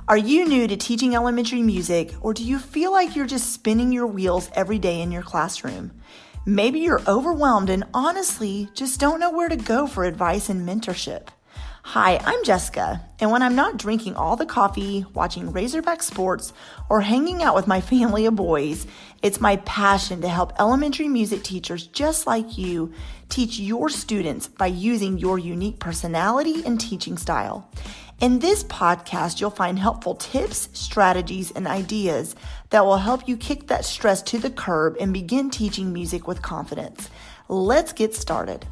Are you new to teaching elementary music, or do you feel like you're just spinning your wheels every day in your classroom? Maybe you're overwhelmed and honestly just don't know where to go for advice and mentorship. Hi, I'm Jessica, and when I'm not drinking all the coffee, watching Razorback sports, or hanging out with my family of boys, it's my passion to help elementary music teachers just like you teach your students by using your unique personality and teaching style. In this podcast, you'll find helpful tips, strategies, and ideas that will help you kick that stress to the curb and begin teaching music with confidence. Let's get started.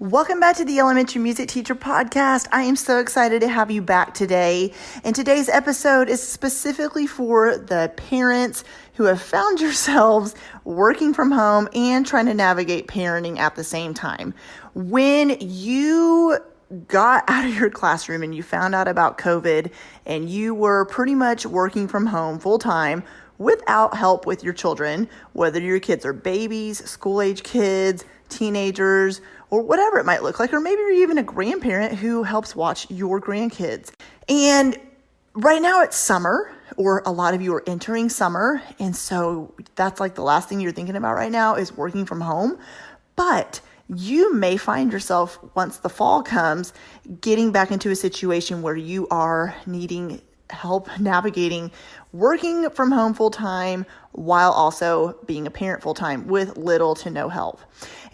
Welcome back to the Elementary Music Teacher Podcast. I am so excited to have you back today. And today's episode is specifically for the parents who have found yourselves working from home and trying to navigate parenting at the same time. When you got out of your classroom and you found out about COVID and you were pretty much working from home full time without help with your children, whether your kids are babies, school-age kids, teenagers, or whatever it might look like, or maybe you're even a grandparent who helps watch your grandkids. And right now it's summer, or a lot of you are entering summer, and so that's like the last thing you're thinking about right now is working from home. But you may find yourself, once the fall comes, getting back into a situation where you are needing help navigating working from home full time while also being a parent full time with little to no help.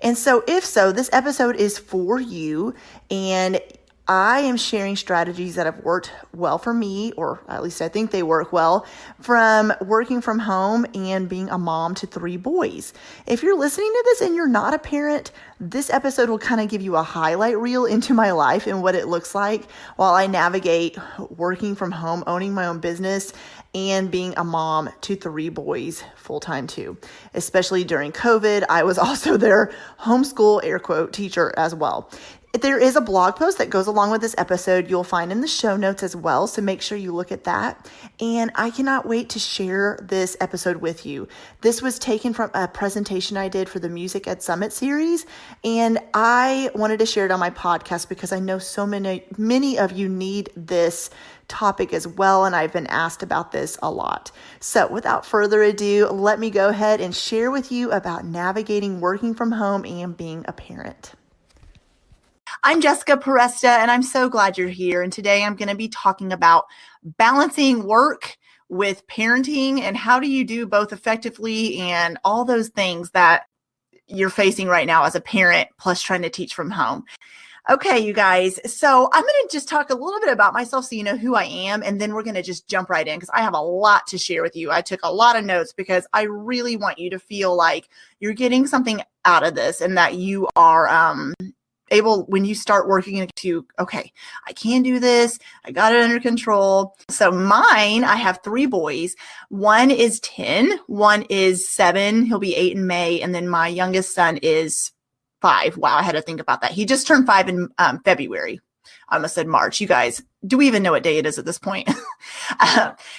And so if so, this episode is for you, and I am sharing strategies that have worked well for me, or at least I think they work well, from working from home and being a mom to 3 boys. If you're listening to this and you're not a parent, this episode will kind of give you a highlight reel into my life and what it looks like while I navigate working from home, owning my own business, and being a mom to 3 boys full-time too. Especially during COVID, I was also their homeschool air quote teacher as well. There is a blog post that goes along with this episode you'll find in the show notes as well, so make sure you look at that. And I cannot wait to share this episode with you. This was taken from a presentation I did for the Music Ed Summit series, and I wanted to share it on my podcast because I know so many of you need this topic as well, and I've been asked about this a lot. So without further ado, let me go ahead and share with you about navigating working from home and being a parent. I'm Jessica Peresta, and I'm so glad you're here. And today I'm going to be talking about balancing work with parenting and how do you do both effectively and all those things that you're facing right now as a parent, plus trying to teach from home. Okay, you guys. So I'm going to just talk a little bit about myself so you know who I am, and then we're going to just jump right in because I have a lot to share with you. I took a lot of notes because I really want you to feel like you're getting something out of this and that you are able, when you start working to, okay, I can do this. I got it under control. So I have 3 boys. One is 10, one is 7. He'll be 8 in May. And then my youngest son is 5. Wow, I had to think about that. He just turned 5 in February. I almost said March. You guys, do we even know what day it is at this point?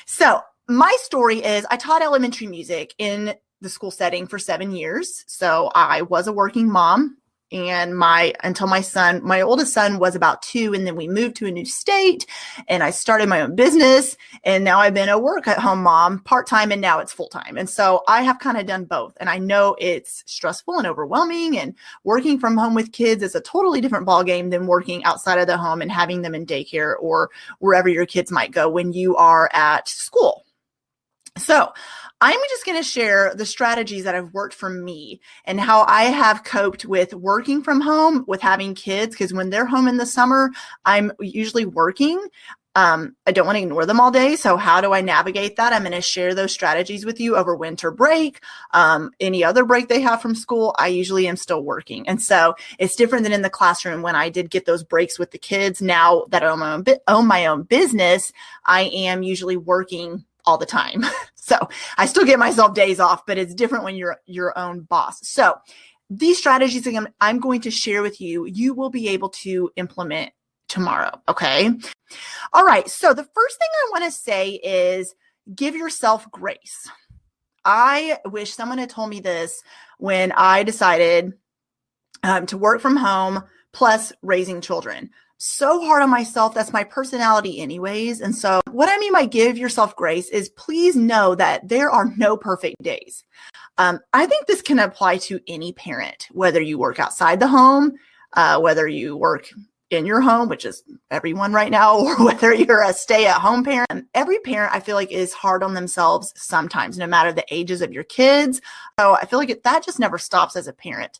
So my story is I taught elementary music in the school setting for 7 years. So I was a working mom. And until my oldest son was about 2, and then we moved to a new state and I started my own business, and now I've been a work at home mom part-time, and now it's full-time. And so I have kind of done both, and I know it's stressful and overwhelming, and working from home with kids is a totally different ballgame than working outside of the home and having them in daycare or wherever your kids might go when you are at school. So I'm just going to share the strategies that have worked for me and how I have coped with working from home with having kids, because when they're home in the summer, I'm usually working. I don't want to ignore them all day. So how do I navigate that? I'm going to share those strategies with you over winter break. Any other break they have from school, I usually am still working. And so it's different than in the classroom when I did get those breaks with the kids. Now that I own my own business, I am usually working all the time. So I still get myself days off, but it's different when you're your own boss. So these strategies I'm going to share with you, you will be able to implement tomorrow. Okay. All right. So the first thing I want to say is give yourself grace. I wish someone had told me this when I decided to work from home plus raising children. so hard on myself. That's my personality anyways. And so what I mean by give yourself grace is please know that there are no perfect days. I think this can apply to any parent, whether you work outside the home, whether you work in your home, which is everyone right now, or whether you're a stay-at-home parent. Every parent, I feel like, is hard on themselves sometimes, no matter the ages of your kids. So I feel like that just never stops as a parent.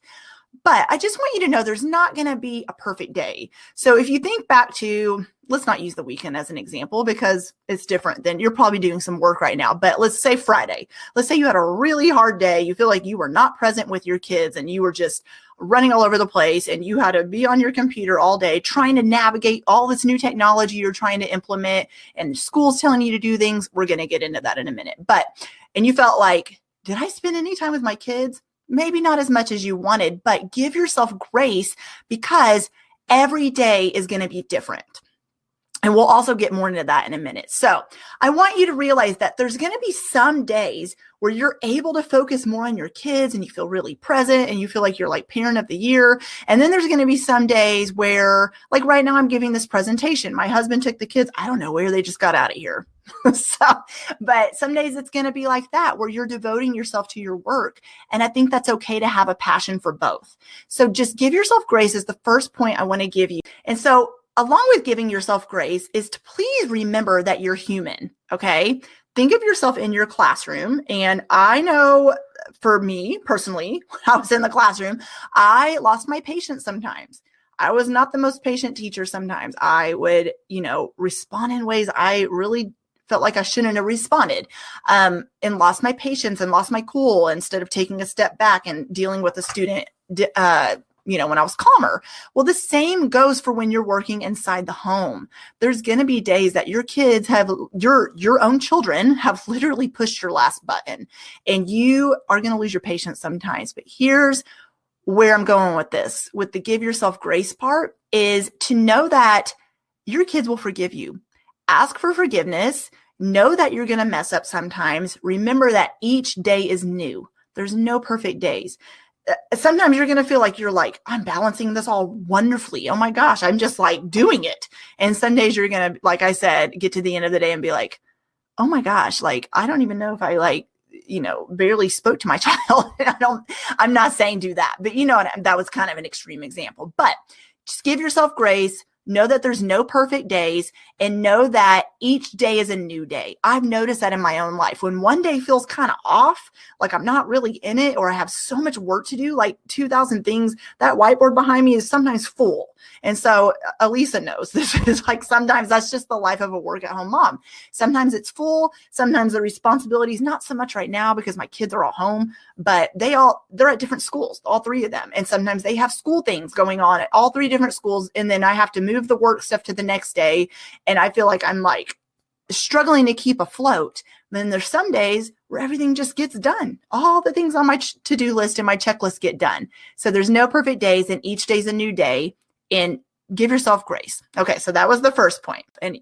But I just want you to know there's not going to be a perfect day. So if you think back to, let's not use the weekend as an example because it's different than you're probably doing some work right now. But let's say Friday. Let's say you had a really hard day. You feel like you were not present with your kids and you were just running all over the place and you had to be on your computer all day trying to navigate all this new technology you're trying to implement and the school's telling you to do things. We're going to get into that in a minute. And you felt like, did I spend any time with my kids? Maybe not as much as you wanted, but give yourself grace because every day is going to be different. And we'll also get more into that in a minute. So I want you to realize that there's going to be some days where you're able to focus more on your kids and you feel really present and you feel like you're like parent of the year. And then there's going to be some days where, like right now, I'm giving this presentation. My husband took the kids. I don't know where they just got out of here. But some days it's going to be like that where you're devoting yourself to your work. And I think that's okay to have a passion for both. So just give yourself grace is the first point I want to give you. And so along with giving yourself grace is to please remember that you're human. Okay. Think of yourself in your classroom. And I know for me personally, when I was in the classroom, I lost my patience sometimes. I was not the most patient teacher sometimes. I would, respond in ways I really felt like I shouldn't have responded, and lost my patience and lost my cool instead of taking a step back and dealing with a student, when I was calmer. Well, the same goes for when you're working inside the home. There's going to be days that your kids have, your own children have literally pushed your last button and you are going to lose your patience sometimes. But here's where I'm going with this, with the give yourself grace part, is to know that your kids will forgive you. Ask for forgiveness. Know that you're going to mess up sometimes. Remember that each day is new. There's no perfect days. Sometimes you're going to feel like you're like, I'm balancing this all wonderfully. Oh my gosh, I'm just like doing it. And some days you're going to, like I said, get to the end of the day and be like, oh my gosh, like, I don't even know if I barely spoke to my child. I'm not saying do that, but that was kind of an extreme example, but just give yourself grace. Know that there's no perfect days and know that each day is a new day. I've noticed that in my own life. When one day feels kind of off, like I'm not really in it or I have so much work to do, like 2,000 things, that whiteboard behind me is sometimes full. And so Elisa knows this is like sometimes that's just the life of a work-at-home mom. Sometimes it's full. Sometimes the responsibility is not so much right now because my kids are all home, but they're at different schools, all three of them. And sometimes they have school things going on at all three different schools. And then I have to move the work stuff to the next day. And I feel like I'm like struggling to keep afloat. Then there's some days where everything just gets done. All the things on my to-do list and my checklist get done. So there's no perfect days and each day's a new day. And give yourself grace. Okay, so that was the first point. And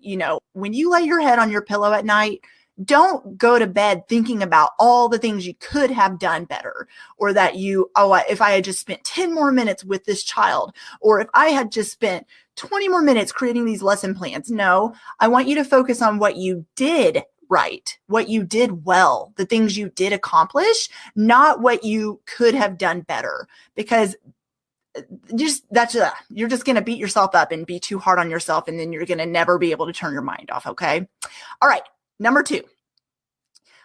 when you lay your head on your pillow at night, don't go to bed thinking about all the things you could have done better, or that if I had just spent 10 more minutes with this child, or if I had just spent 20 more minutes creating these lesson plans. No, I want you to focus on what you did right, what you did well, the things you did accomplish, not what you could have done better, because you're just going to beat yourself up and be too hard on yourself. And then you're going to never be able to turn your mind off. Okay. All right. Number 2,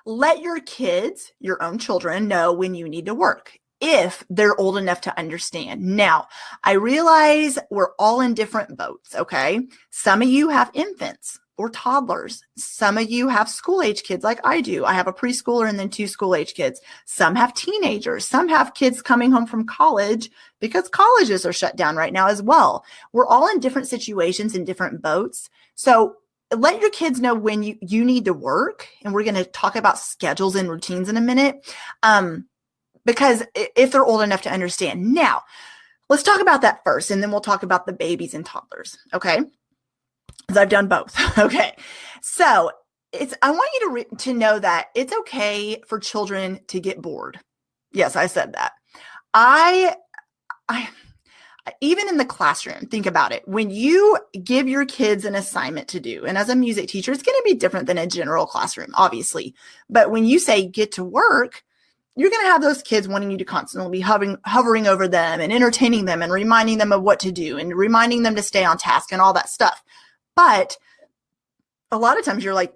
let your kids, your own children, know when you need to work if they're old enough to understand. Now, I realize we're all in different boats. Okay. Some of you have infants or toddlers. Some of you have school age kids like I do. I have a preschooler and then 2 school age kids. Some have teenagers. Some have kids coming home from college because colleges are shut down right now as well. We're all in different situations in different boats. So let your kids know when you need to work. And we're going to talk about schedules and routines in a minute. Because if they're old enough to understand. Now, let's talk about that first, and then we'll talk about the babies and toddlers. Okay. Because I've done both. Okay. So I want you to know that it's okay for children to get bored. Yes, I said that. I even in the classroom, think about it. When you give your kids an assignment to do, and as a music teacher, it's going to be different than a general classroom, obviously. But when you say get to work, you're going to have those kids wanting you to constantly be hovering over them and entertaining them and reminding them of what to do and reminding them to stay on task and all that stuff. But a lot of times you're like,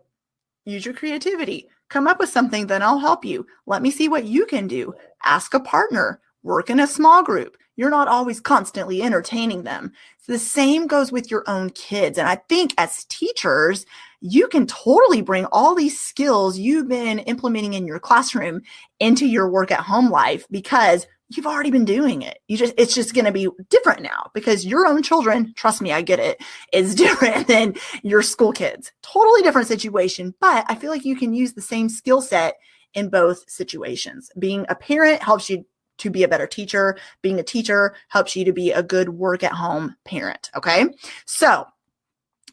use your creativity. Come up with something, then I'll help you. Let me see what you can do. Ask a partner. Work in a small group. You're not always constantly entertaining them. So the same goes with your own kids. And I think as teachers, you can totally bring all these skills you've been implementing in your classroom into your work at home life because you've already been doing it. It's just going to be different now because your own children, trust me, I get it, is different than your school kids. Totally different situation, but I feel like you can use the same skill set in both situations. Being a parent helps you to be a better teacher. Being a teacher helps you to be a good work at home parent. Okay. So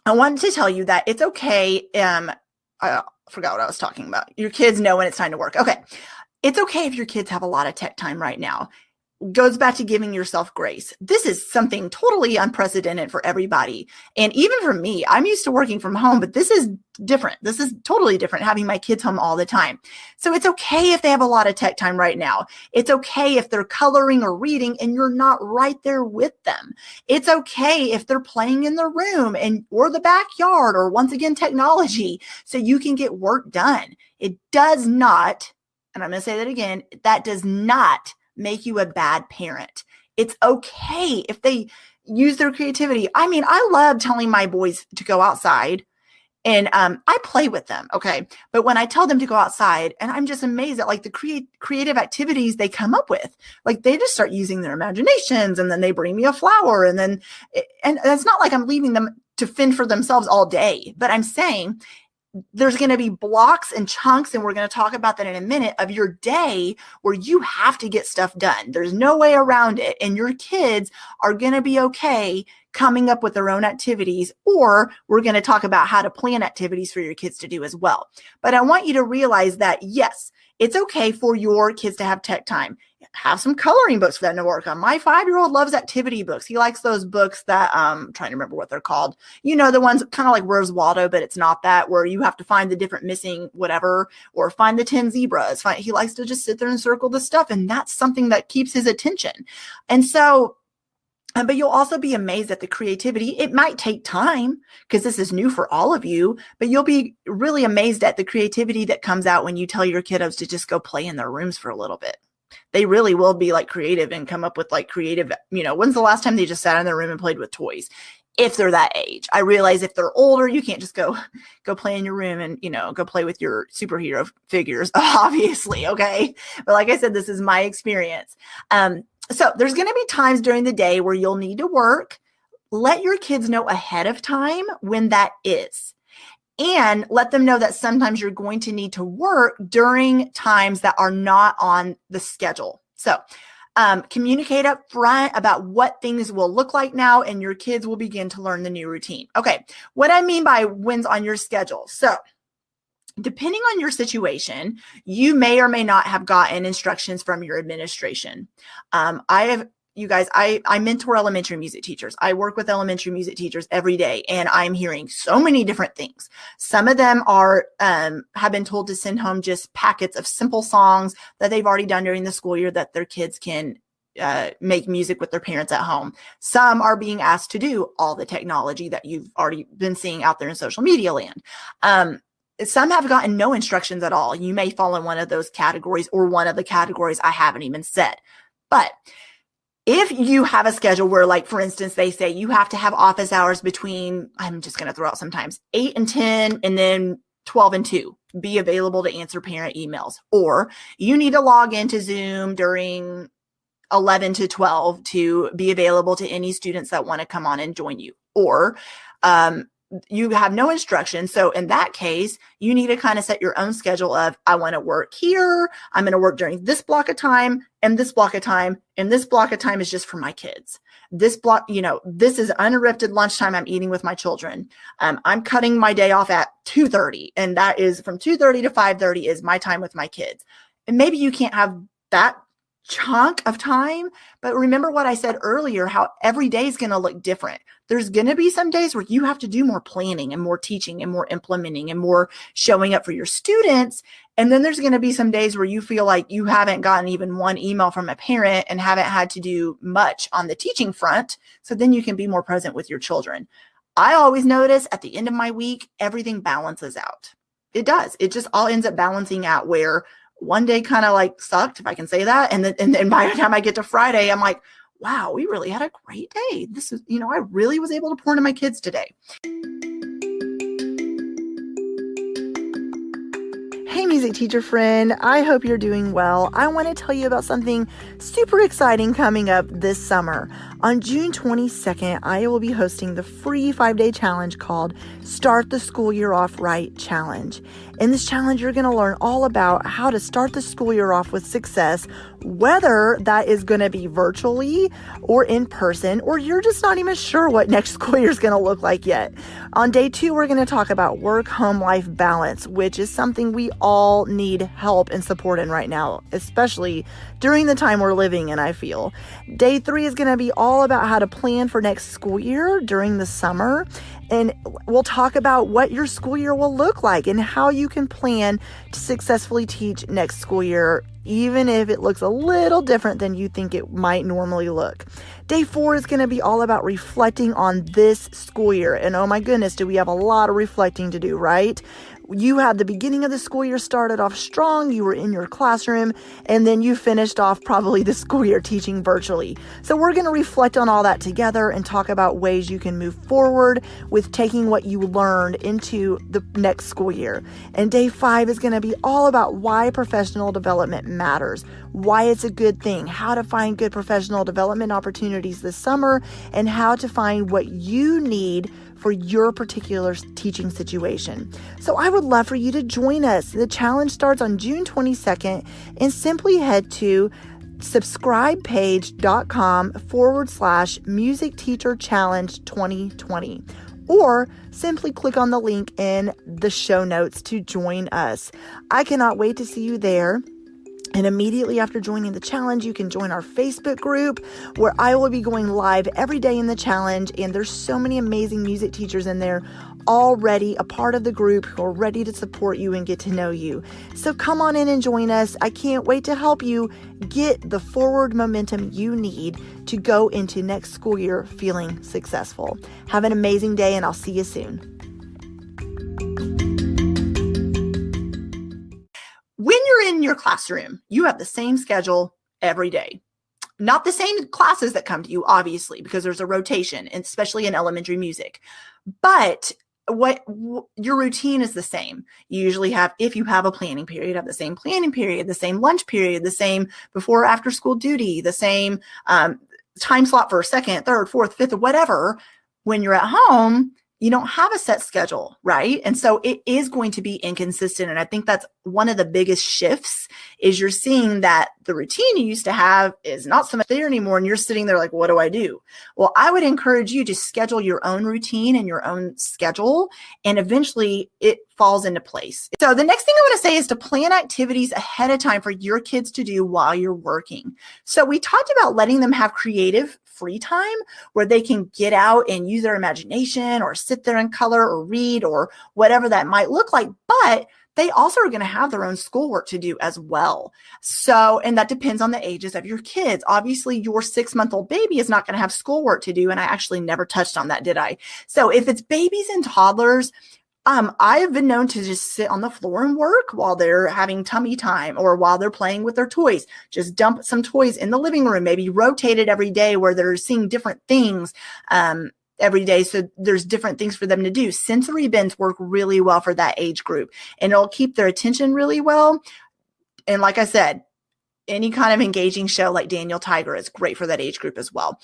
I wanted to tell you that it's okay. I forgot what I was talking about. Your kids know when it's time to work. Okay. It's okay if your kids have a lot of tech time right now. Goes back to giving yourself grace. This is something totally unprecedented for everybody. And even for me, I'm used to working from home, but this is different. This is totally different, having my kids home all the time. So it's okay if they have a lot of tech time right now. It's okay if they're coloring or reading and you're not right there with them. It's okay if they're playing in the room or the backyard or once again, technology, so you can get work done. It does not, and I'm going to say that again, that does not make you a bad parent. It's okay if they use their creativity. I mean, I love telling my boys to go outside and I play with them. Okay. But when I tell them to go outside, and I'm just amazed at like the creative activities they come up with, like they just start using their imaginations and then they bring me a flower and it's not like I'm leaving them to fend for themselves all day, but I'm saying there's going to be blocks and chunks, and we're going to talk about that in a minute, of your day where you have to get stuff done. There's no way around it. And your kids are going to be okay coming up with their own activities, or we're going to talk about how to plan activities for your kids to do as well. But I want you to realize that, yes, it's okay for your kids to have tech time. Have some coloring books for them to work on. My 5-year-old loves activity books. He likes those books that, I'm trying to remember what they're called. You know, the ones kind of like Where's Waldo, but it's not that, where you have to find the different missing whatever, or find the 10 zebras. He likes to just sit there and circle the stuff. And that's something that keeps his attention. And so, but you'll also be amazed at the creativity. It might take time because this is new for all of you, but you'll be really amazed at the creativity that comes out when you tell your kiddos to just go play in their rooms for a little bit. They really will be like creative and come up with like creative, when's the last time they just sat in their room and played with toys? If they're that age. I realize if they're older, you can't just go play in your room and, go play with your superhero figures, obviously. Okay. But like I said, this is my experience. So there's going to be times during the day where you'll need to work. Let your kids know ahead of time when that is. And let them know that sometimes you're going to need to work during times that are not on the schedule. So communicate up front about what things will look like now, and your kids will begin to learn the new routine. Okay, what I mean by when's on your schedule. So depending on your situation, you may or may not have gotten instructions from your administration. I mentor elementary music teachers. I work with elementary music teachers every day, and I'm hearing so many different things. Some of them have been told to send home just packets of simple songs that they've already done during the school year that their kids can make music with their parents at home. Some are being asked to do all the technology that you've already been seeing out there in social media land. Some have gotten no instructions at all. You may fall in one of those categories or one of the categories I haven't even said. But if you have a schedule where, like, for instance, they say you have to have office hours between, I'm just going to throw out sometimes, 8 and 10 and then 12 and 2, be available to answer parent emails. Or you need to log into Zoom during 11 to 12 to be available to any students that want to come on and join you. Or you have no instructions. So in that case, you need to kind of set your own schedule of, I want to work here. I'm going to work during this block of time and this block of time. And this block of time is just for my kids. This block, this is uninterrupted lunchtime. I'm eating with my children. I'm cutting my day off at 2:30. And that is from 2:30 to 5:30 is my time with my kids. And maybe you can't have that chunk of time. But remember what I said earlier, how every day is going to look different. There's going to be some days where you have to do more planning and more teaching and more implementing and more showing up for your students. And then there's going to be some days where you feel like you haven't gotten even one email from a parent and haven't had to do much on the teaching front. So then you can be more present with your children. I always notice at the end of my week, everything balances out. It does. It just all ends up balancing out where one day kind of like sucked, if I can say that. And then by the time I get to Friday, I'm like, wow, we really had a great day. This is, I really was able to pour into my kids today. Hey, music teacher friend, I hope you're doing well. I want to tell you about something super exciting coming up this summer. On June 22nd, I will be hosting the free 5-day challenge called Start the School Year Off Right Challenge. In this challenge, you're going to learn all about how to start the school year off with success, whether that is going to be virtually or in person, or you're just not even sure what next school year is going to look like yet. On day 2, we're going to talk about work-home life balance, which is something we all need help and support in right now, especially during the time we're living in, I feel. Day 3 is going to be all about how to plan for next school year during the summer. And we'll talk about what your school year will look like and how you can plan to successfully teach next school year, even if it looks a little different than you think it might normally look. Day 4 is going to be all about reflecting on this school year. And oh my goodness, do we have a lot of reflecting to do, right? You had the beginning of the school year started off strong. You were in your classroom, and then you finished off probably the school year teaching virtually. So we're going to reflect on all that together and talk about ways you can move forward with taking what you learned into the next school year. And day 5 is going to be all about why professional development matters, why it's a good thing, how to find good professional development opportunities this summer, and how to find what you need for your particular teaching situation. So I would love for you to join us. The challenge starts on June 22nd, and simply head to subscribepage.com/music teacher challenge 2020, or simply click on the link in the show notes to join us. I cannot wait to see you there. And immediately after joining the challenge, you can join our Facebook group where I will be going live every day in the challenge. And there's so many amazing music teachers in there already a part of the group who are ready to support you and get to know you. So come on in and join us. I can't wait to help you get the forward momentum you need to go into next school year feeling successful. Have an amazing day, and I'll see you soon. When you're in your classroom, you have the same schedule every day. Not the same classes that come to you, obviously, because there's a rotation, especially in elementary music. But what your routine is the same. You usually have, if you have a planning period, have the same planning period, the same lunch period, the same before or after school duty, the same time slot for second, third, fourth, fifth, or whatever. When you're at home, you don't have a set schedule, right? And so it is going to be inconsistent. And I think that's one of the biggest shifts is you're seeing that the routine you used to have is not so much there anymore. And you're sitting there like, what do I do? Well, I would encourage you to schedule your own routine and your own schedule, and eventually it falls into place. So the next thing I want to say is to plan activities ahead of time for your kids to do while you're working. So we talked about letting them have creative free time where they can get out and use their imagination or sit there and color or read or whatever that might look like. But they also are going to have their own schoolwork to do as well. So, and that depends on the ages of your kids. Obviously, your 6-month-old baby is not going to have schoolwork to do. And I actually never touched on that, did I? So if it's babies and toddlers, I have been known to just sit on the floor and work while they're having tummy time or while they're playing with their toys. Just dump some toys in the living room, maybe rotate it every day where they're seeing different things every day. So there's different things for them to do. Sensory bins work really well for that age group, and it'll keep their attention really well. And like I said, any kind of engaging show like Daniel Tiger is great for that age group as well.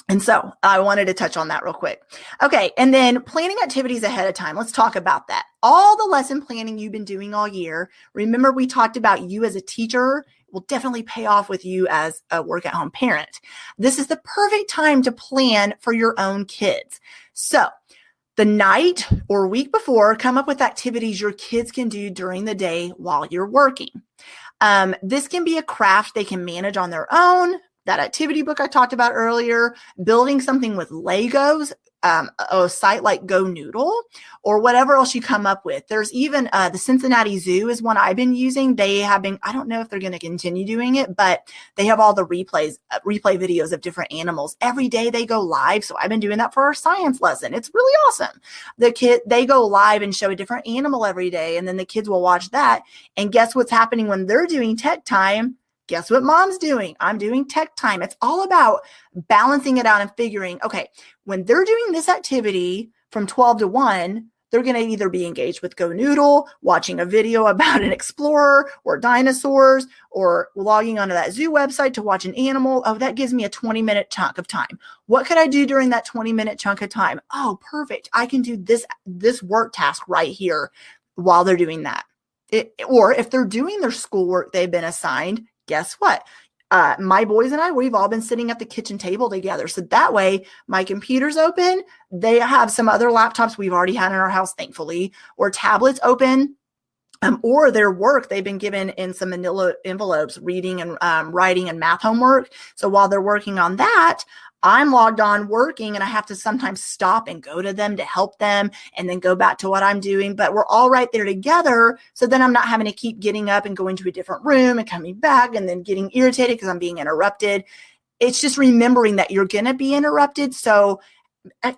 And so I wanted to touch on that real quick. Okay. And then planning activities ahead of time. Let's talk about that. All the lesson planning you've been doing all year. Remember, we talked about you as a teacher will definitely pay off with you as a work at home parent. This is the perfect time to plan for your own kids. So the night or week before, come up with activities your kids can do during the day while you're working. This can be a craft they can manage on their own. That activity book I talked about earlier, building something with Legos, a site like Go Noodle, or whatever else you come up with. There's even the Cincinnati Zoo is one I've been using. They have been, I don't know if they're going to continue doing it, but they have all the replay videos of different animals. Every day they go live. So I've been doing that for our science lesson. It's really awesome. They go live and show a different animal every day. And then the kids will watch that. And guess what's happening when they're doing tech time? Guess what mom's doing? I'm doing tech time. It's all about balancing it out and figuring, okay, when they're doing this activity from 12 to 1, they're going to either be engaged with Go Noodle, watching a video about an explorer or dinosaurs, or logging onto that zoo website to watch an animal. Oh, that gives me a 20-minute chunk of time. What could I do during that 20-minute chunk of time? Oh, perfect. I can do this work task right here while they're doing that. Or if they're doing their schoolwork they've been assigned, guess what? My boys and I, we've all been sitting at the kitchen table together. So that way my computer's open. They have some other laptops we've already had in our house, thankfully, or tablets open, or their work they've been given in some manila envelopes, reading and writing and math homework. So while they're working on that, I'm logged on working, and I have to sometimes stop and go to them to help them and then go back to what I'm doing. But we're all right there together. So then I'm not having to keep getting up and going to a different room and coming back and then getting irritated because I'm being interrupted. It's just remembering that you're going to be interrupted. So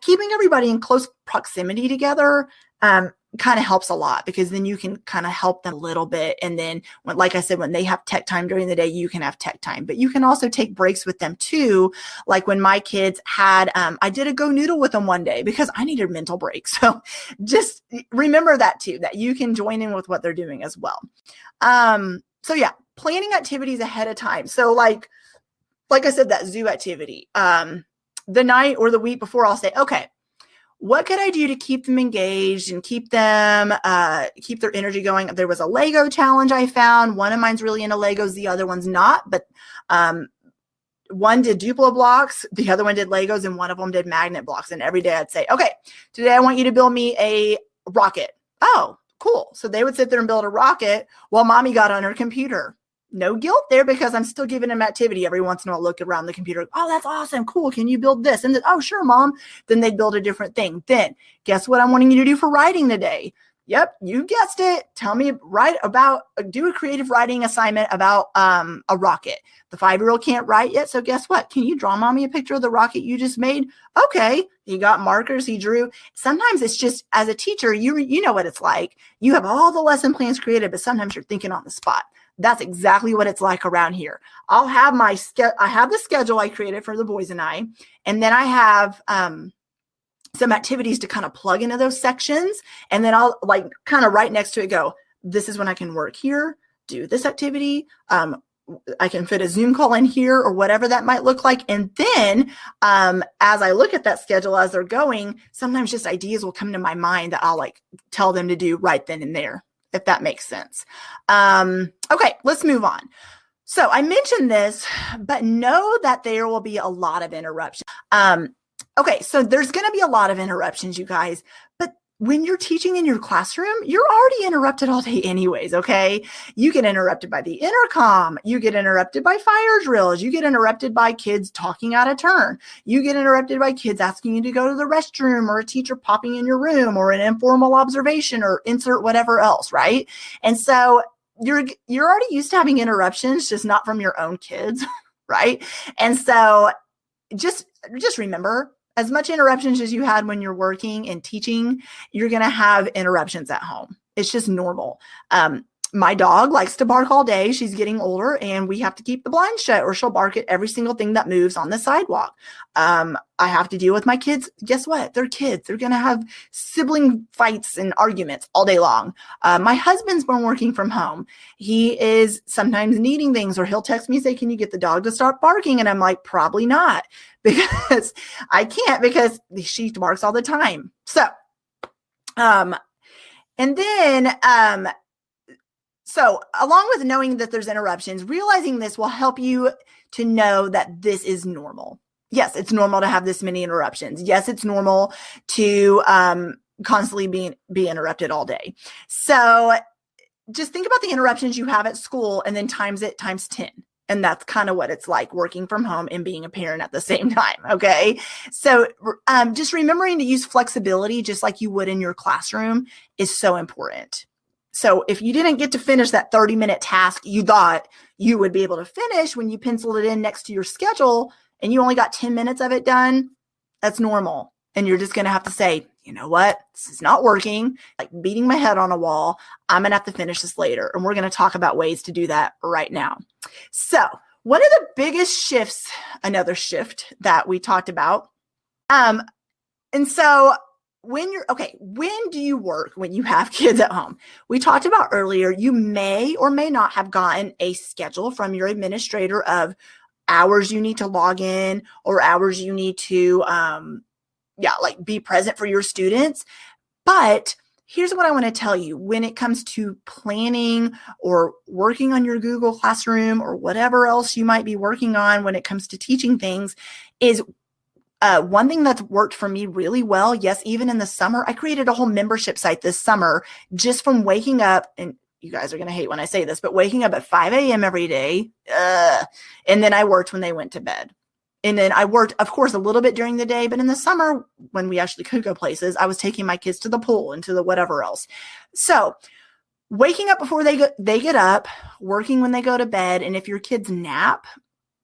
keeping everybody in close proximity together kind of helps a lot, because then you can kind of help them a little bit. And then like I said, when they have tech time during the day, you can have tech time, but you can also take breaks with them too. Like when my kids had, I did a Go Noodle with them one day because I needed mental breaks. So just remember that too, that you can join in with what they're doing as well. So yeah, planning activities ahead of time. So like I said, that zoo activity, the night or the week before, I'll say, okay, what could I do to keep them engaged and keep them, keep their energy going? There was a Lego challenge I found. One of mine's really into Legos. The other one's not, but one did Duplo blocks. The other one did Legos, and one of them did magnet blocks. And every day I'd say, okay, today I want you to build me a rocket. Oh, cool. So they would sit there and build a rocket while mommy got on her computer. No guilt there, because I'm still giving them activity. Every once in a while, look around the computer. Oh, that's awesome. Cool. Can you build this? And then, oh, sure, mom. Then they'd build a different thing. Then guess what I'm wanting you to do for writing today? Yep, you guessed it. Tell me, do a creative writing assignment about a rocket. The 5-year-old can't write yet. So guess what? Can you draw mommy a picture of the rocket you just made? Okay. He got markers. He drew. Sometimes it's just, as a teacher, you know what it's like. You have all the lesson plans created, but sometimes you're thinking on the spot. That's exactly what it's like around here. I'll have I have the schedule I created for the boys and I, and then I have some activities to kind of plug into those sections. And then I'll like kind of right next to it go, this is when I can work here, do this activity. I can fit a Zoom call in here or whatever that might look like. And then as I look at that schedule as they're going, sometimes just ideas will come to my mind that I'll like tell them to do right then and there, if that makes sense. Okay, let's move on. So I mentioned this, but know that there will be a lot of interruptions. Okay, so there's going to be a lot of interruptions, you guys, but when you're teaching in your classroom, you're already interrupted all day anyways, okay? You get interrupted by the intercom. You get interrupted by fire drills. You get interrupted by kids talking out of turn. You get interrupted by kids asking you to go to the restroom, or a teacher popping in your room, or an informal observation, or insert whatever else, right? And so you're already used to having interruptions, just not from your own kids, right? And so just remember, as much interruptions as you had when you're working and teaching, you're going to have interruptions at home. It's just normal. My dog likes to bark all day. She's getting older, and we have to keep the blinds shut, or she'll bark at every single thing that moves on the sidewalk. I have to deal with my kids. Guess what? They're kids. They're going to have sibling fights and arguments all day long. My husband's been working from home. He is sometimes needing things, or he'll text me, say, can you get the dog to stop barking? And I'm like, probably not, because I can't, because she barks all the time. So, and then, so along with knowing that there's interruptions, realizing this will help you to know that this is normal. Yes, it's normal to have this many interruptions. Yes, it's normal to constantly be interrupted all day. So just think about the interruptions you have at school and then times it times 10. And that's kind of what it's like working from home and being a parent at the same time. Okay. So just remembering to use flexibility, just like you would in your classroom, is so important. So if you didn't get to finish that 30-minute task you thought you would be able to finish when you penciled it in next to your schedule and you only got 10 minutes of it done, that's normal. And you're just going to have to say, you know what? This is not working. Like beating my head on a wall. I'm going to have to finish this later. And we're going to talk about ways to do that right now. So one of the biggest shifts, another shift that we talked about. And so when do you work when you have kids at home? We talked about earlier, you may or may not have gotten a schedule from your administrator of hours you need to log in or hours you need to, be present for your students. But here's what I want to tell you when it comes to planning or working on your Google Classroom or whatever else you might be working on when it comes to teaching things is one thing that's worked for me really well. Yes, even in the summer, I created a whole membership site this summer just from waking up, and you guys are going to hate when I say this, but waking up at 5 a.m. every day. And then I worked when they went to bed. And then I worked, of course, a little bit during the day, but in the summer, when we actually could go places, I was taking my kids to the pool and to the whatever else. So waking up before they get up, working when they go to bed. And if your kids nap,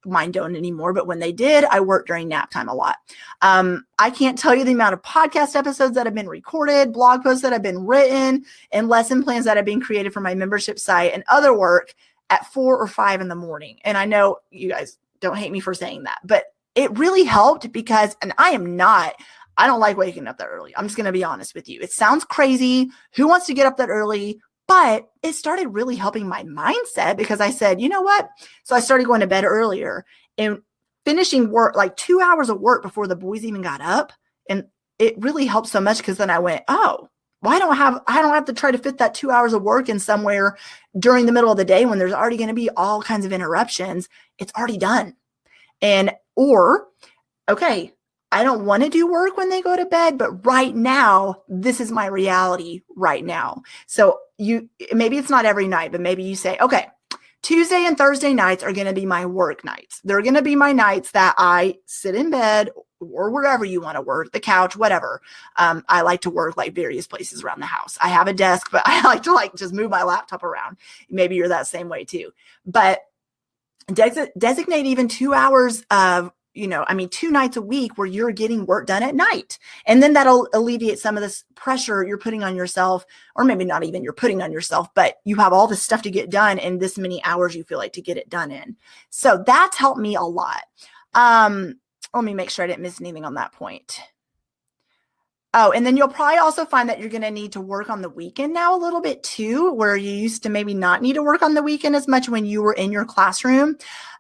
mine don't anymore, but when they did, I worked during nap time a lot. I can't tell you the amount of podcast episodes that have been recorded, blog posts that have been written, and lesson plans that have been created for my membership site and other work at 4 or 5 in the morning. And I know you guys don't hate me for saying that, but it really helped because, and I don't like waking up that early. I'm just going to be honest with you. It sounds crazy. Who wants to get up that early? But it started really helping my mindset because I said, you know what? So I started going to bed earlier and finishing work, like 2 hours of work before the boys even got up. And it really helped so much because then I went, oh, well, I don't have to try to fit that 2 hours of work in somewhere during the middle of the day when there's already going to be all kinds of interruptions. It's already done. Okay, I don't want to do work when they go to bed, but right now, this is my reality right now. So maybe it's not every night, but maybe you say, okay, Tuesday and Thursday nights are going to be my work nights. They're going to be my nights that I sit in bed or wherever you want to work, the couch, whatever. I like to work like various places around the house. I have a desk, but I like to just move my laptop around. Maybe you're that same way too. But designate even 2 hours of 2 nights a week where you're getting work done at night. And then that'll alleviate some of this pressure you're putting on yourself, or maybe not even you're putting on yourself, but you have all this stuff to get done in this many hours you feel like to get it done in. So that's helped me a lot. Let me make sure I didn't miss anything on that point. Oh, and then you'll probably also find that you're going to need to work on the weekend now a little bit too, where you used to maybe not need to work on the weekend as much when you were in your classroom.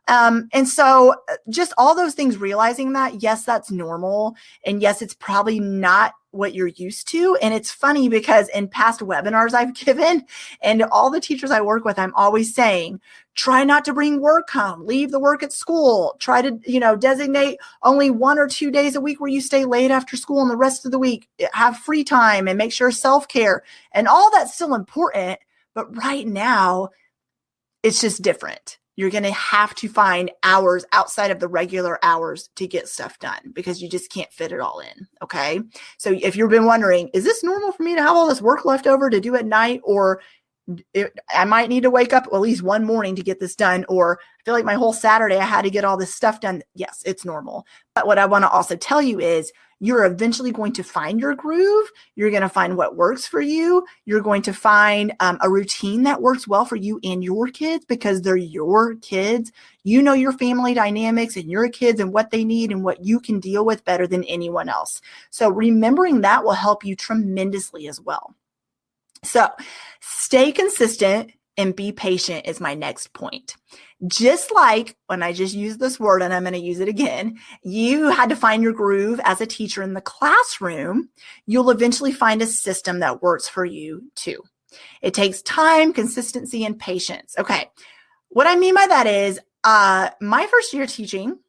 And so just all those things, realizing that, yes, that's normal. And yes, it's probably not what you're used to. And it's funny because in past webinars I've given and all the teachers I work with, I'm always saying, try not to bring work home, leave the work at school, try to, designate only 1 or 2 days a week where you stay late after school and the rest of the week have free time and make sure self-care and all that's still important. But right now it's just different. You're going to have to find hours outside of the regular hours to get stuff done because you just can't fit it all in. Okay. So if you've been wondering, is this normal for me to have all this work left over to do at night, or I might need to wake up at least one morning to get this done, or I feel like my whole Saturday I had to get all this stuff done. Yes, it's normal. But what I want to also tell you is you're eventually going to find your groove. You're going to find what works for you. You're going to find a routine that works well for you and your kids because they're your kids. You know your family dynamics and your kids and what they need and what you can deal with better than anyone else. So remembering that will help you tremendously as well. So stay consistent and be patient is my next point. Just like when I just used this word, and I'm going to use it again, you had to find your groove as a teacher in the classroom, you'll eventually find a system that works for you too. It takes time, consistency, and patience. Okay. What I mean by that is my first year teaching,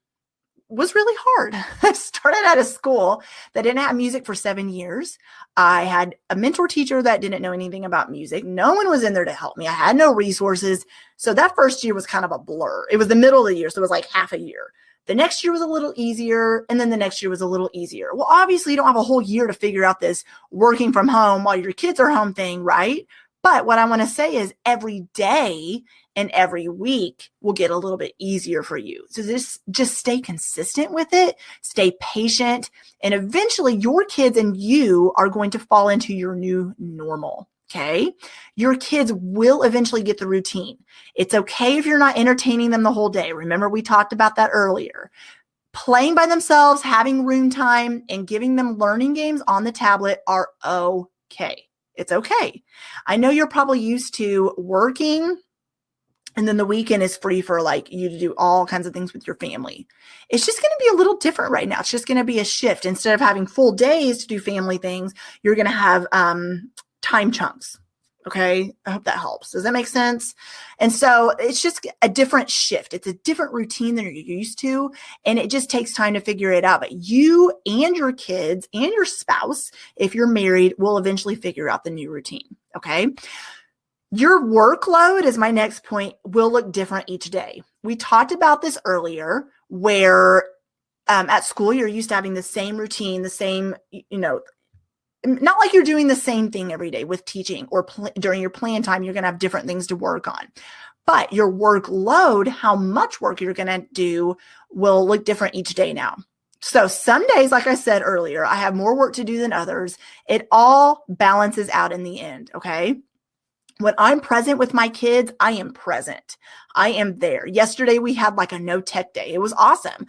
was really hard. I started at a school that didn't have music for 7 years. I had a mentor teacher that didn't know anything about music. No one was in there to help me. I had no resources. So that first year was kind of a blur. It was the middle of the year, so it was like half a year. The next year was a little easier, and then the next year was a little easier. Well, obviously, you don't have a whole year to figure out this working from home while your kids are home thing, right? But what I want to say is every day and every week will get a little bit easier for you. So just stay consistent with it, stay patient, and eventually your kids and you are going to fall into your new normal. Okay. Your kids will eventually get the routine. It's okay if you're not entertaining them the whole day. Remember, we talked about that earlier. Playing by themselves, having room time, and giving them learning games on the tablet are okay. It's okay. I know you're probably used to working and then the weekend is free for like you to do all kinds of things with your family. It's just going to be a little different right now. It's just going to be a shift. Instead of having full days to do family things, you're going to have time chunks. Okay. I hope that helps. Does that make sense? And so it's just a different shift. It's a different routine than you're used to. And it just takes time to figure it out. But you and your kids and your spouse, if you're married, will eventually figure out the new routine. Okay. Your workload, is my next point, will look different each day. We talked about this earlier where at school, you're used to having the same routine, the same, not like you're doing the same thing every day with teaching or during your plan time, you're going to have different things to work on. But your workload, how much work you're going to do, will look different each day now. So some days, like I said earlier, I have more work to do than others. It all balances out in the end, okay? When I'm present with my kids, I am present. I am there. Yesterday, we had like a no tech day. It was awesome.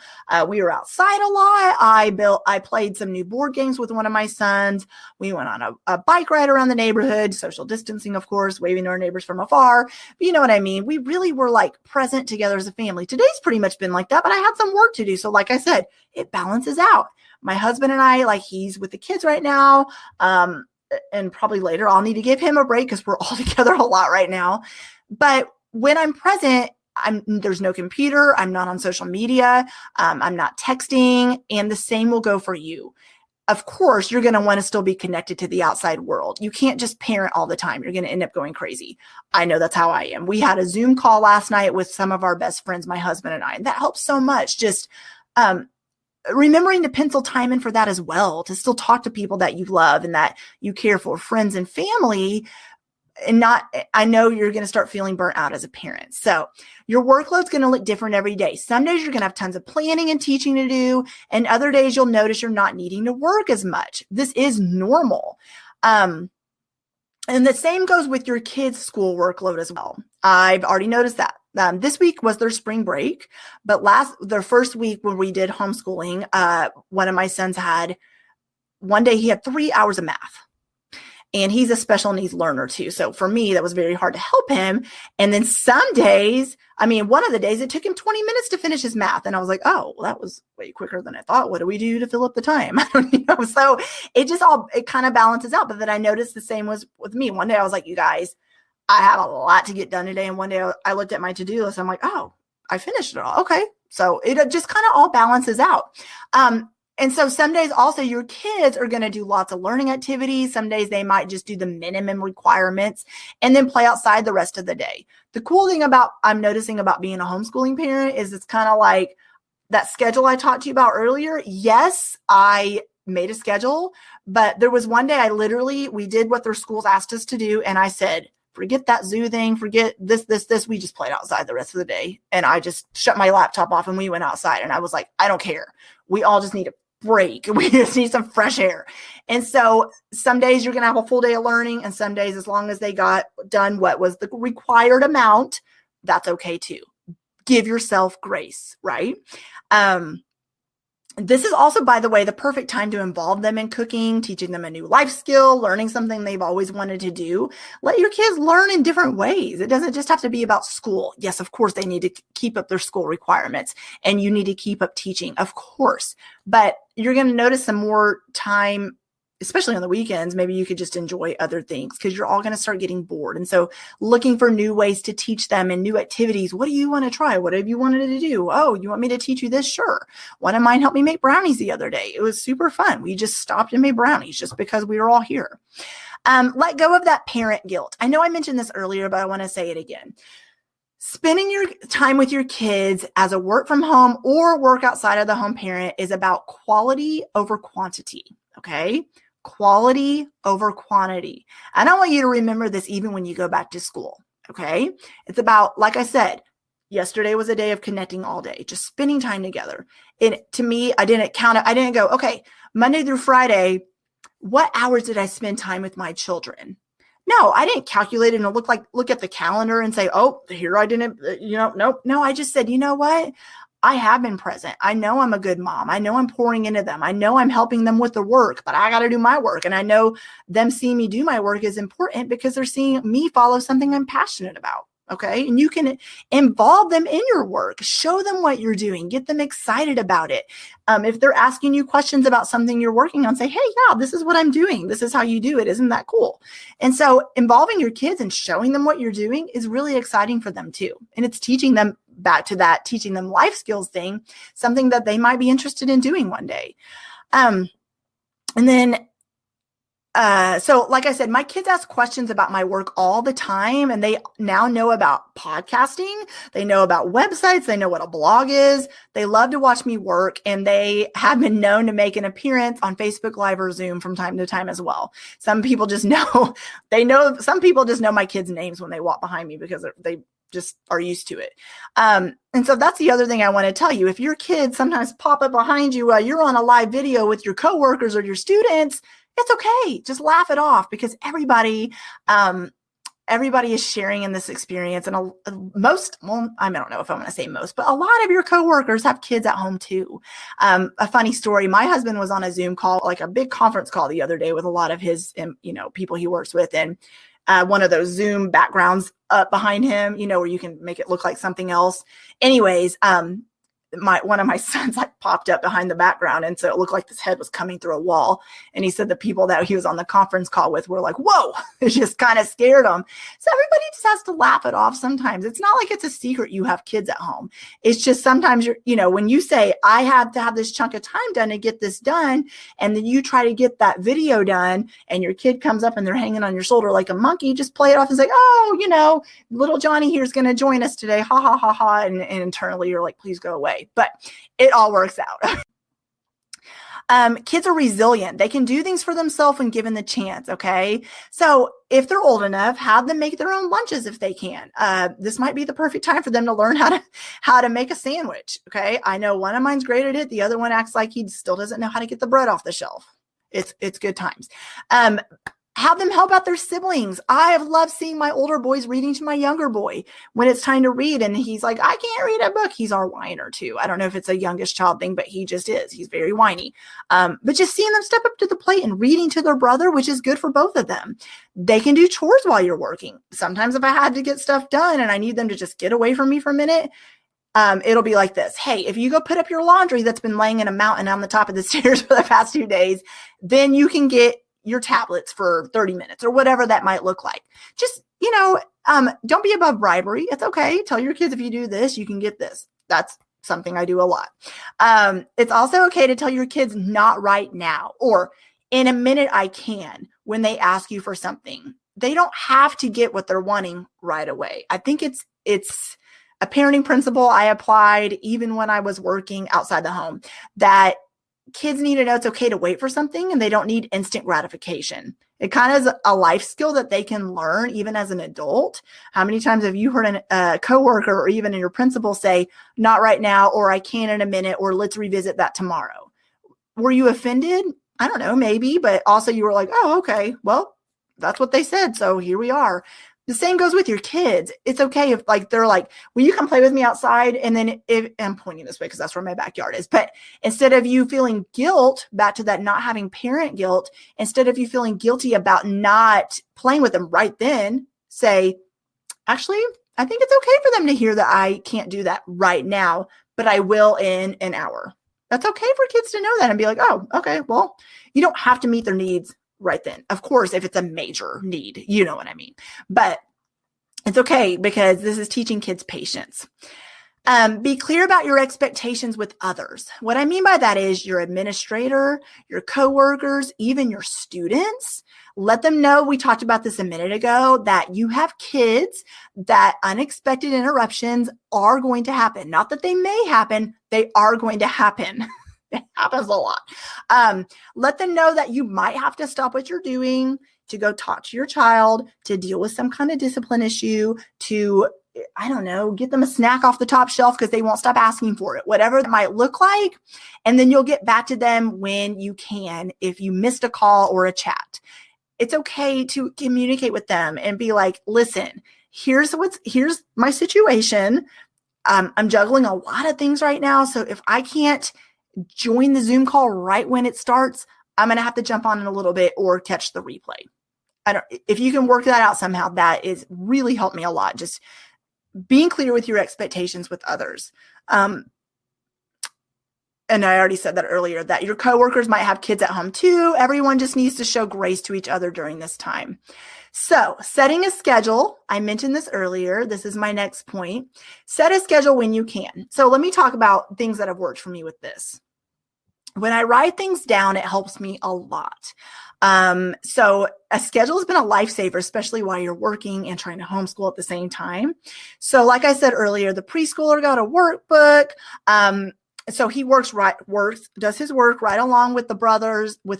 We were outside a lot. I played some new board games with one of my sons. We went on a bike ride around the neighborhood, social distancing, of course, waving to our neighbors from afar. But you know what I mean? We really were like present together as a family. Today's pretty much been like that, but I had some work to do. So like I said, it balances out. My husband and I, like he's with the kids right now. And probably later I'll need to give him a break because we're all together a lot right now. But when I'm present, there's no computer. I'm not on social media. I'm not texting. And the same will go for you. Of course, you're going to want to still be connected to the outside world. You can't just parent all the time. You're going to end up going crazy. I know that's how I am. We had a Zoom call last night with some of our best friends, my husband and I, and that helps so much. Just, remembering to pencil time in for that as well, to still talk to people that you love and that you care for, friends and family, and I know you're going to start feeling burnt out as a parent. So your workload's going to look different every day. Some days you're going to have tons of planning and teaching to do, and other days you'll notice you're not needing to work as much. This is normal. And the same goes with your kids' school workload as well. I've already noticed that. This week was their spring break, but their first week when we did homeschooling, one of my sons one day he had 3 hours of math. And he's a special needs learner too. So for me, that was very hard to help him. And then some days, one of the days it took him 20 minutes to finish his math. And I was like, oh, well, that was way quicker than I thought. What do we do to fill up the time? So it kind of balances out. But then I noticed the same was with me. One day I was like, you guys, I have a lot to get done today. And one day I looked at my to-do list. I'm like, oh, I finished it all. Okay. So it just kind of all balances out. And so some days also your kids are going to do lots of learning activities. Some days they might just do the minimum requirements and then play outside the rest of the day. The cool thing I'm noticing about being a homeschooling parent is it's kind of like that schedule I talked to you about earlier. Yes, I made a schedule, but there was one day we did what their schools asked us to do. And I said, forget that zoo thing, forget this. We just played outside the rest of the day. And I just shut my laptop off and we went outside. And I was like, I don't care. We all just need a break. We just need some fresh air. And so some days you're going to have a full day of learning, and some days, as long as they got done what was the required amount, that's okay too. Give yourself grace, right? This is also, by the way, the perfect time to involve them in cooking, teaching them a new life skill, learning something they've always wanted to do. Let your kids learn in different ways. It doesn't just have to be about school. Yes, of course, they need to keep up their school requirements, and you need to keep up teaching, of course. But you're going to notice some more time especially on the weekends, maybe you could just enjoy other things because you're all going to start getting bored. And so looking for new ways to teach them and new activities. What do you want to try? What have you wanted to do? Oh, you want me to teach you this? Sure. One of mine helped me make brownies the other day. It was super fun. We just stopped and made brownies just because we were all here. Let go of that parent guilt. I know I mentioned this earlier, but I want to say it again. Spending your time with your kids as a work from home or work outside of the home parent is about quality over quantity. Okay. Quality over quantity. And I want you to remember this even when you go back to school. Okay. It's about, like I said, yesterday was a day of connecting all day, just spending time together. And to me, I didn't count it. I didn't go, okay, Monday through Friday, what hours did I spend time with my children? No, I didn't calculate it and look at the calendar and say, oh, here I didn't, nope. No, I just said, you know what? I have been present. I know I'm a good mom. I know I'm pouring into them. I know I'm helping them with the work, but I got to do my work. And I know them seeing me do my work is important because they're seeing me follow something I'm passionate about. Okay. And you can involve them in your work, show them what you're doing, get them excited about it. If they're asking you questions about something you're working on, say, hey, yeah, this is what I'm doing. This is how you do it. Isn't that cool? And so involving your kids and showing them what you're doing is really exciting for them too. And it's teaching them back to that, teaching them life skills thing, something that they might be interested in doing one day. So like I said, my kids ask questions about my work all the time, and they now know about podcasting. They know about websites. They know what a blog is. They love to watch me work, and they have been known to make an appearance on Facebook Live or Zoom from time to time as well. Some people just know, some people just know my kids' names when they walk behind me because they just are used to it. And so that's the other thing I want to tell you. If your kids sometimes pop up behind you while you're on a live video with your coworkers or your students, it's okay. Just laugh it off because everybody is sharing in this experience. And I don't know if I'm going to say most, but a lot of your coworkers have kids at home too. A funny story. My husband was on a Zoom call, like a big conference call the other day with a lot of his, people he works with. And one of those Zoom backgrounds up behind him, where you can make it look like something else. Anyways, one of my sons popped up behind the background. And so it looked like his head was coming through a wall. And he said the people that he was on the conference call with were like, whoa, it just kind of scared him. So everybody just has to laugh it off sometimes. It's not like it's a secret you have kids at home. It's just sometimes when you say, I have to have this chunk of time done to get this done. And then you try to get that video done and your kid comes up and they're hanging on your shoulder like a monkey, just play it off and say, oh, little Johnny here is going to join us today. Ha, ha, ha, ha. And internally you're like, please go away. But it all works out. Kids are resilient. They can do things for themselves when given the chance. Okay. So if they're old enough, have them make their own lunches if they can. This might be the perfect time for them to learn how to make a sandwich. Okay. I know one of mine's great at it. The other one acts like he still doesn't know how to get the bread off the shelf. It's good times. Have them help out their siblings. I have loved seeing my older boys reading to my younger boy when it's time to read. And he's like, I can't read a book. He's our whiner too. I don't know if it's a youngest child thing, but he just is. He's very whiny. But just seeing them step up to the plate and reading to their brother, which is good for both of them. They can do chores while you're working. Sometimes if I had to get stuff done and I need them to just get away from me for a minute, it'll be like this. Hey, if you go put up your laundry that's been laying in a mountain on the top of the stairs for the past 2 days, then you can get your tablets for 30 minutes or whatever that might look like. Just, don't be above bribery. It's okay. Tell your kids if you do this, you can get this. That's something I do a lot. It's also okay to tell your kids not right now or in a minute I can when they ask you for something. They don't have to get what they're wanting right away. I think it's a parenting principle I applied even when I was working outside the home, that kids need to know it's okay to wait for something and they don't need instant gratification. It kind of is a life skill that they can learn even as an adult. How many times have you heard a coworker or even your principal say, not right now, or I can in a minute, or let's revisit that tomorrow? Were you offended? I don't know, maybe, but also you were like, oh, okay, well, that's what they said. So here we are. The same goes with your kids. It's okay if they're like, will you come play with me outside? And then if I'm pointing this way because that's where my backyard is. But instead of you feeling guilt, back to that not having parent guilt, instead of you feeling guilty about not playing with them right then, say, actually, I think it's okay for them to hear that I can't do that right now, but I will in an hour. That's okay for kids to know that and be like, oh, okay, well, you don't have to meet their needs right then. Of course, if it's a major need, you know what I mean. But it's okay because this is teaching kids patience. Be clear about your expectations with others. What I mean by that is your administrator, your coworkers, even your students. Let them know, we talked about this a minute ago, that you have kids, that unexpected interruptions are going to happen. Not that they may happen, they are going to happen. It happens a lot. Let them know that you might have to stop what you're doing to go talk to your child, to deal with some kind of discipline issue, to, I don't know, get them a snack off the top shelf because they won't stop asking for it, whatever it might look like. And then you'll get back to them when you can, if you missed a call or a chat. It's okay to communicate with them and be like, listen, here's my situation. I'm juggling a lot of things right now. So if I can't join the Zoom call right when it starts, I'm going to have to jump on in a little bit or catch the replay. If you can work that out somehow, that is really helped me a lot. Just being clear with your expectations with others. And I already said that earlier, that your coworkers might have kids at home too. Everyone just needs to show grace to each other during this time. So setting a schedule, I mentioned this earlier. This is my next point. Set a schedule when you can. So let me talk about things that have worked for me with this. When I write things down, it helps me a lot. So a schedule has been a lifesaver, especially while you're working and trying to homeschool at the same time. So like I said earlier, the preschooler got a workbook. So he does his work right along with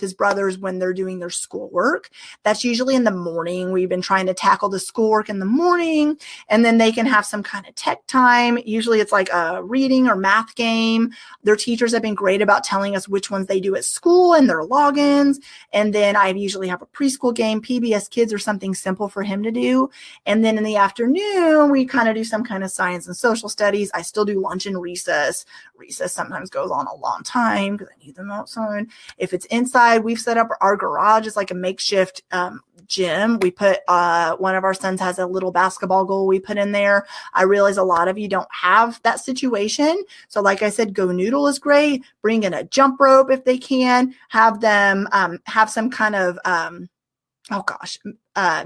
his brothers when they're doing their schoolwork. That's usually in the morning. We've been trying to tackle the schoolwork in the morning, and then they can have some kind of tech time. Usually it's like a reading or math game. Their teachers have been great about telling us which ones they do at school and their logins. And then I usually have a preschool game, PBS Kids, or something simple for him to do. And then in the afternoon, we kind of do some kind of science and social studies. I still do lunch and recess. Recess sometimes goes on a long time because I need them outside. If it's inside, we've set up our garage is like a makeshift gym. We put one of our sons has a little basketball goal we put in there. I realize a lot of you don't have that situation. So like I said, Go Noodle is great. Bring in a jump rope if they can. Have them have some kind of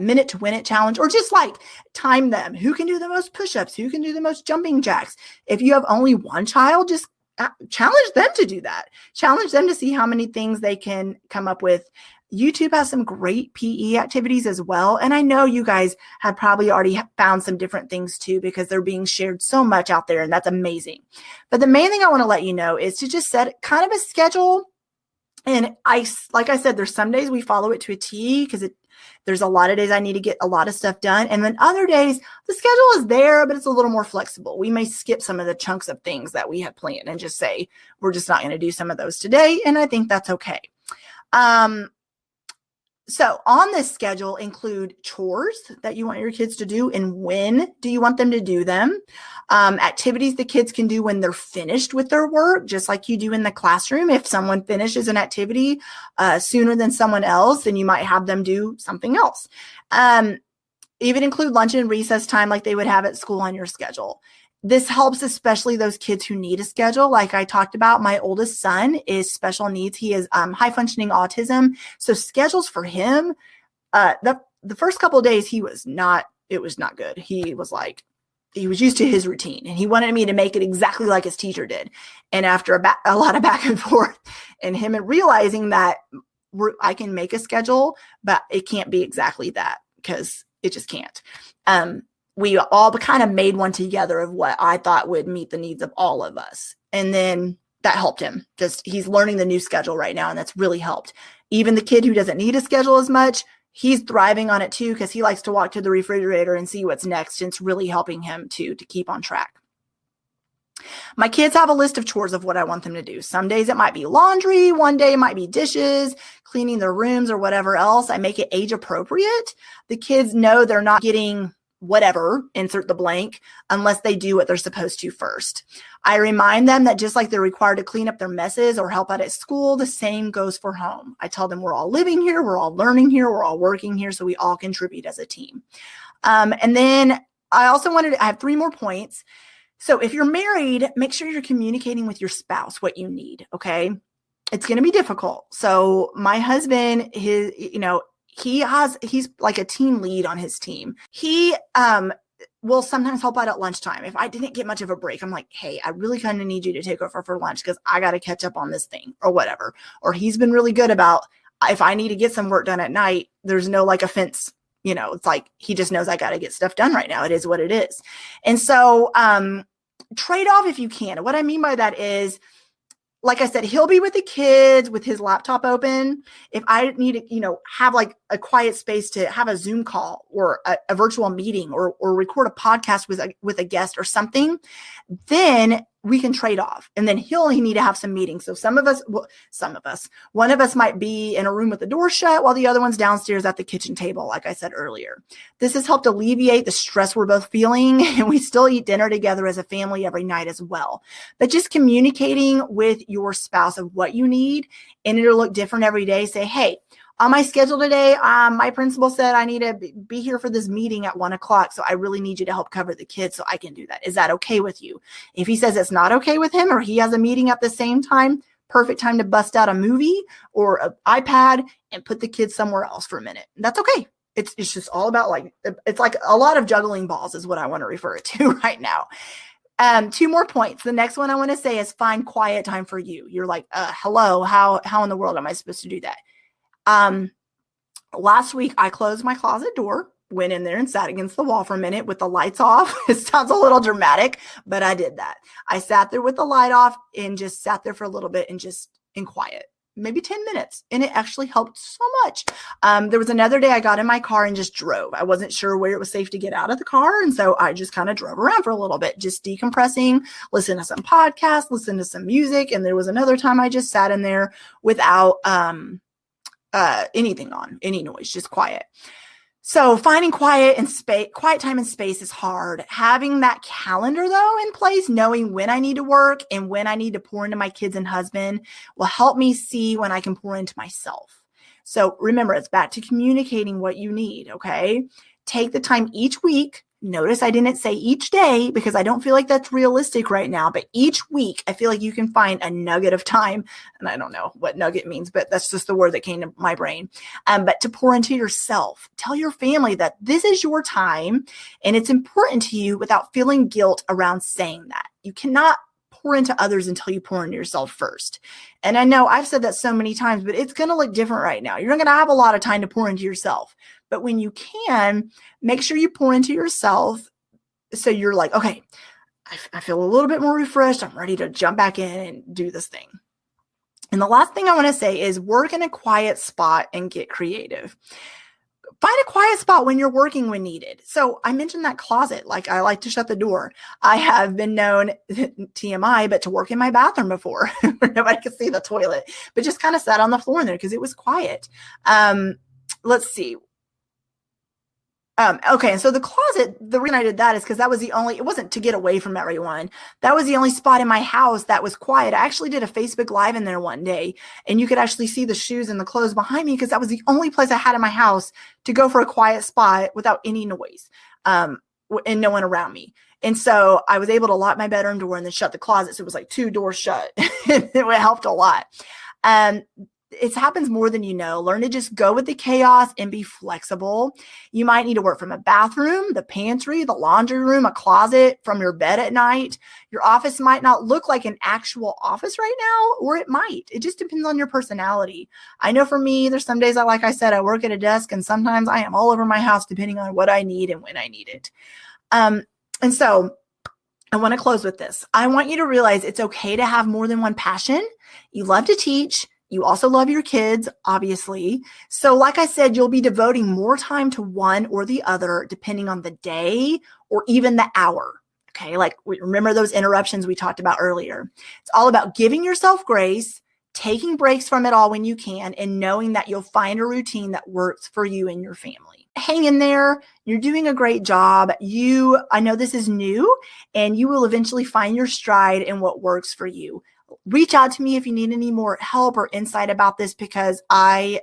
minute to win it challenge, or just like time them. Who can do the most push-ups? Who can do the most jumping jacks? If you have only one child, just challenge them to do that. Challenge them to see how many things they can come up with. YouTube has some great PE activities as well. And I know you guys have probably already found some different things too, because they're being shared so much out there, and that's amazing. But the main thing I want to let you know is to just set kind of a schedule. And like I said, there's some days we follow it to a T because there's a lot of days I need to get a lot of stuff done. And then other days the schedule is there, but it's a little more flexible. We may skip some of the chunks of things that we have planned and just say, we're just not going to do some of those today. And I think that's okay. So on this schedule include chores that you want your kids to do and when do you want them to do them. Activities the kids can do when they're finished with their work, just like you do in the classroom. If someone finishes an activity sooner than someone else, then you might have them do something else. Even include lunch and recess time like they would have at school on your schedule. This helps especially those kids who need a schedule. Like I talked about, my oldest son is special needs. He is high functioning autism. So schedules for him, the first couple of days, it was not good. He was used to his routine and he wanted me to make it exactly like his teacher did. And after a lot of back and forth and him realizing that I can make a schedule, but it can't be exactly that because it just can't. We all kind of made one together of what I thought would meet the needs of all of us. And then that helped him. Just he's learning the new schedule right now, and that's really helped. Even the kid who doesn't need a schedule as much, he's thriving on it too because he likes to walk to the refrigerator and see what's next. And it's really helping him to keep on track. My kids have a list of chores of what I want them to do. Some days it might be laundry. One day it might be dishes, cleaning their rooms, or whatever else. I make it age appropriate. The kids know they're not getting whatever, insert the blank, unless they do what they're supposed to first. I remind them that just like they're required to clean up their messes or help out at school, the same goes for home. I tell them we're all living here, we're all learning here, we're all working here, so we all contribute as a team. And then I also I have 3 more points. So if you're married, make sure you're communicating with your spouse what you need, okay? It's going to be difficult. So my husband, he's like a team lead on his team. He will sometimes help out at lunchtime. If I didn't get much of a break, I'm like, hey, I really kind of need you to take over for lunch because I got to catch up on this thing or whatever. Or he's been really good about, if I need to get some work done at night, there's no like offense. It's like he just knows I got to get stuff done right now. It is what it is. And so trade off if you can. What I mean by that is, like I said, he'll be with the kids with his laptop open. If I need to, have like a quiet space to have a Zoom call or a virtual meeting or record a podcast with a guest or something, then we can trade off. And then he'll need to have some meetings. So one of us might be in a room with the door shut while the other one's downstairs at the kitchen table, like I said earlier. This has helped alleviate the stress we're both feeling, and we still eat dinner together as a family every night as well. But just communicating with your spouse of what you need, and it'll look different every day. Say, hey, on my schedule today, my principal said I need to be here for this meeting at 1:00. So I really need you to help cover the kids so I can do that. Is that okay with you? If he says it's not okay with him or he has a meeting at the same time, perfect time to bust out a movie or an iPad and put the kids somewhere else for a minute. That's okay. It's just all about it's like a lot of juggling balls is what I want to refer it to right now. 2 more points. The next one I want to say is find quiet time for you. You're like, hello, how in the world am I supposed to do that? Last week I closed my closet door, went in there and sat against the wall for a minute with the lights off. It sounds a little dramatic, but I did that. I sat there with the light off and just sat there for a little bit and just in quiet, maybe 10 minutes. And it actually helped so much. There was another day I got in my car and just drove. I wasn't sure where it was safe to get out of the car. And so I just kind of drove around for a little bit, just decompressing, listen to some podcasts, listen to some music. And there was another time I just sat in there without, anything on, any noise, just quiet. So finding quiet time and space is hard. Having that calendar though in place, knowing when I need to work and when I need to pour into my kids and husband will help me see when I can pour into myself. So remember, it's back to communicating what you need. Okay. Take the time each week. Notice I didn't say each day because I don't feel like that's realistic right now, but each week I feel like you can find a nugget of time. And I don't know what nugget means, but that's just the word that came to my brain. But to pour into yourself, tell your family that this is your time and it's important to you without feeling guilt around saying that. You cannot pour into others until you pour into yourself first. And I know I've said that so many times, but it's going to look different right now. You're not going to have a lot of time to pour into yourself. But when you can, make sure you pour into yourself so you're like, okay, I feel a little bit more refreshed. I'm ready to jump back in and do this thing. And the last thing I want to say is work in a quiet spot and get creative. Find a quiet spot when you're working when needed. So I mentioned that closet, like I like to shut the door. I have been known, TMI, but to work in my bathroom before where nobody could see the toilet, but just kind of sat on the floor in there because it was quiet. Let's see. Okay. And so the closet, the reason I did that is because that was it wasn't to get away from everyone. That was the only spot in my house that was quiet. I actually did a Facebook Live in there one day and you could actually see the shoes and the clothes behind me because that was the only place I had in my house to go for a quiet spot without any noise, and no one around me. And so I was able to lock my bedroom door and then shut the closet. So it was like 2 doors shut. It helped a lot. It happens more than you know. Learn to just go with the chaos and be flexible. You might need to work from a bathroom, the pantry, the laundry room, a closet, from your bed at night. Your office might not look like an actual office right now, or it might. It just depends on your personality. I know for me, there's some days like I said, I work at a desk and sometimes I am all over my house depending on what I need and when I need it. And so I want to close with this. I want you to realize it's okay to have more than one passion. You love to teach. You also love your kids, obviously. So like I said, you'll be devoting more time to one or the other, depending on the day or even the hour. Okay. Like remember those interruptions we talked about earlier. It's all about giving yourself grace, taking breaks from it all when you can, and knowing that you'll find a routine that works for you and your family. Hang in there. You're doing a great job. I know this is new and you will eventually find your stride in what works for you. Reach out to me if you need any more help or insight about this, because I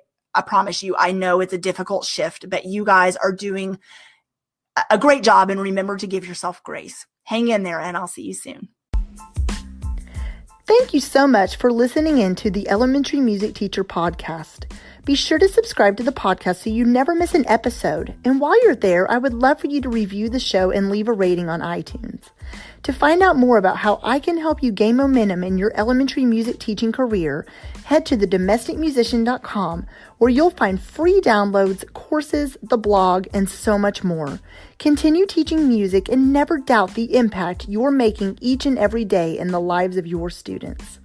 promise you, I know it's a difficult shift, but you guys are doing a great job, and remember to give yourself grace. Hang in there, and I'll see you soon. Thank you so much for listening in to the Elementary Music Teacher Podcast. Be sure to subscribe to the podcast so you never miss an episode. And while you're there, I would love for you to review the show and leave a rating on iTunes. To find out more about how I can help you gain momentum in your elementary music teaching career, head to thedomesticmusician.com, where you'll find free downloads, courses, the blog, and so much more. Continue teaching music and never doubt the impact you're making each and every day in the lives of your students.